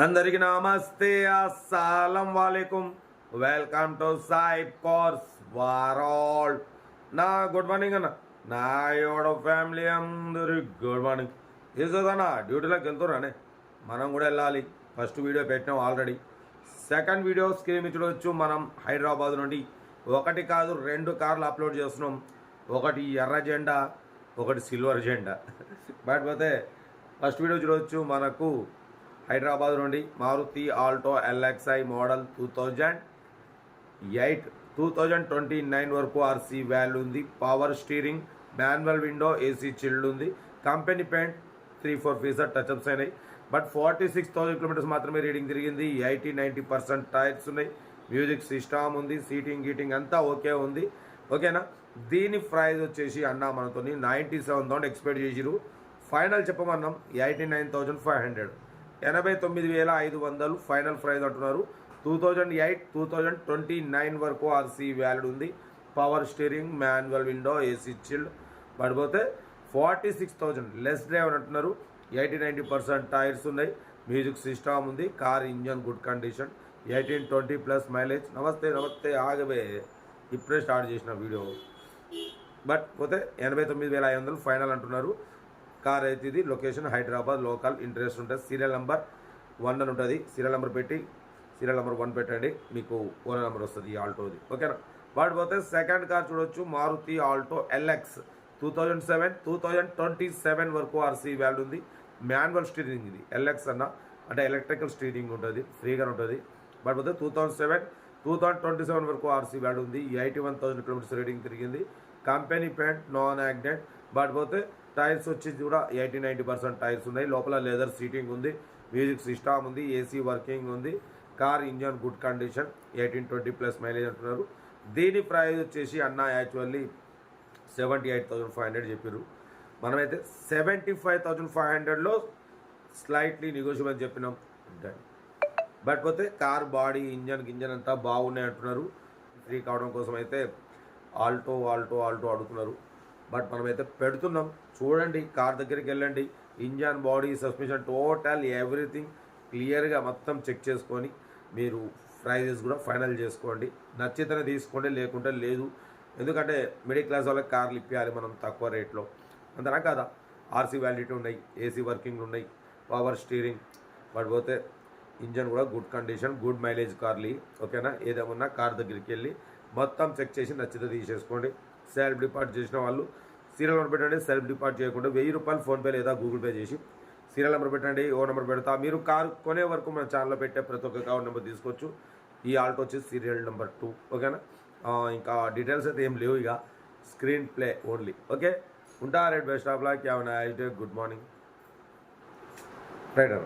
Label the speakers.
Speaker 1: అందరికి నమస్తే, అస్సలం వాలేకుమ్. వెల్కమ్ టు సాయి కోర్స్ వారాల్. నా గుడ్ మార్నింగ్ అన్న, నా యోడ ఫ్యామిలీ అందరి గుడ్ మార్నింగ్. ఏదోదన్నా డ్యూటీలోకి వెళ్తున్నానే, మనం కూడా వెళ్ళాలి. ఫస్ట్ వీడియో పెట్టినాం ఆల్రెడీ. సెకండ్ వీడియో స్క్రీన్ మీద చూడవచ్చు. మనం హైదరాబాద్ నుండి ఒకటి కాదు 2 కార్లు అప్లోడ్ చేస్తున్నాం. ఒకటి ఎర్ర జెండా, ఒకటి సిల్వర్ జెండా. బట్ పోతే ఫస్ట్ వీడియో చూడవచ్చు. మనకు హైదరాబాద్ నుండి మారుతి ఆల్టో ఎల్ఎక్స్ఐ మోడల్ 2029 వరకు ఆర్సీ వాల్యూ ఉంది. Power steering, manual window, AC chilled ఉంది. కంపెనీ పెయింట్ 3-4 టచ్అప్స్ అయినాయి. బట్ 46,000 కిలోమీటర్స్ మాత్రమే రీడింగ్ తిరిగింది. 80-90% టైర్స్ ఉన్నాయి. మ్యూజిక్ సిస్టమ్ ఉంది. సీటింగ్ గీటింగ్ అంతా ఓకే ఉంది. ఓకేనా. దీని ప్రైస్ వచ్చేసి అన్నా మనతో 97,000 ఎక్స్పెక్ట్ చేసిరు. ఫైనల్ చెప్పమన్నాం 89,500, 89,500 ఫైనల్ ప్రైజ్ అంటున్నారు. 2029 వరకు ఆర్సీ వ్యాలిడ్ ఉంది. Power steering, manual window, AC chilled. పడిపోతే 46,000 లెస్ డ్రైవ్ అని అంటున్నారు. 80-90% టైర్స్ ఉన్నాయి. మ్యూజిక్ సిస్టమ్ ఉంది. Car engine good condition. 18-20+ mileage. నమస్తే ఆగవే, ఇప్పుడే స్టార్ట్ చేసిన వీడియో. బట్ పోతే 89,500 ఫైనల్ అంటున్నారు. కార్ అయితే ఇది. Location Hyderabad, local. ఇంట్రెస్ట్ ఉంటుంది. సీరియల్ నెంబర్ 1 అని ఉంటుంది. సీరియల్ నెంబర్ పెట్టి సీరియల్ నెంబర్ 1 పెట్టండి, మీకు ఓనర్ నెంబర్ వస్తుంది ఈ ఆల్టోది. ఓకేనా. వాటి పోతే సెకండ్ కార్ చూడొచ్చు. మారుతి ఆల్టో ఎల్ఎక్స్ 2027 వరకు ఆర్సీ వాల్యూ ఉంది. మాన్యువల్ స్టీరింగ్ ఇది. ఎల్ఎక్స్ అన్న అంటే ఎలక్ట్రికల్ స్టీరింగ్ ఉంటుంది, ఫ్రీగా ఉంటుంది. బట్ పోతే 2027 వరకు ఆర్సీ వాల్యూ ఉంది. 81,000 కిలోమీటర్స్ రీడింగ్ తిరిగింది. Company paint, non accident. But పోతే టైర్స్ వచ్చి కూడా 80-90% టైర్స్ ఉన్నాయి. లోపల లెదర్ సీటింగ్ ఉంది. మ్యూజిక్ సిస్టమ్ ఉంది. ఏసీ వర్కింగ్ ఉంది. Car engine good condition. 18-20+ mileage అంటున్నారు. దీని ప్రైస్ వచ్చేసి అన్న యాక్చువల్లీ 78,500 చెప్పారు. మనమైతే 75,500లో స్లైట్లీ నెగోషియబుల్ చెప్పినాం. బట్ పోతే కార్ బాడీ, ఇంజన్ అంతా బాగున్నాయి అంటున్నారు. ఫ్రీ కావడం కోసం అయితే ఆల్టో అడుగుతున్నారు. బట్ మనమైతే పెడుతున్నాం. చూడండి, కార్ దగ్గరికి వెళ్ళండి. Engine, body, suspension, total everything క్లియర్గా మొత్తం చెక్ చేసుకొని మీరు ప్రైజెస్ కూడా ఫైనల్ చేసుకోండి. నచ్చితేనే తీసుకోండి, లేకుంటే లేదు. ఎందుకంటే మిడిల్ క్లాస్ వాళ్ళకి కార్లు ఇప్పించాలి మనం తక్కువ రేట్లో, అంతనా కదా. ఆర్సీ వ్యాలిడిటీ ఉన్నాయి. ఏసీ వర్కింగ్ ఉన్నాయి. Power steering. బట్ పోతే ఇంజన్ కూడా గుడ్ కండిషన్, గుడ్ మైలేజ్ కార్లు. ఓకేనా. ఏదేమన్నా కార్ దగ్గరికి వెళ్ళి మొత్తం చెక్ చేసి నచ్చితే తీసేసుకోండి. సెల్ఫ్ డిపార్ట్ చేసిన వాళ్ళు సీరియల్ నెంబర్ పెట్టండి. సెల్ఫ్ డిపార్ట్ చేయకుండా 1000 రూపాయలు ఫోన్పే లేదా గూగుల్ పే చేసి సీరియల్ నెంబర్ పెట్టండి. ఓ నెంబర్ పెడతా. మీరు కారు కొనే వరకు మన ఛానల్లో పెట్టే ప్రతి ఒక్క అకౌంట్ నెంబర్ తీసుకోవచ్చు. ఈ ఆల్టో వచ్చేసి సీరియల్ నెంబర్ 2. ఓకేనా. ఇంకా డీటెయిల్స్ అయితే ఏం లేవు, ఇక స్క్రీన్ ప్లే ఓన్లీ. ఓకే. ఉంటా. Right, best of luck. Have a nice day. Good morning. Right.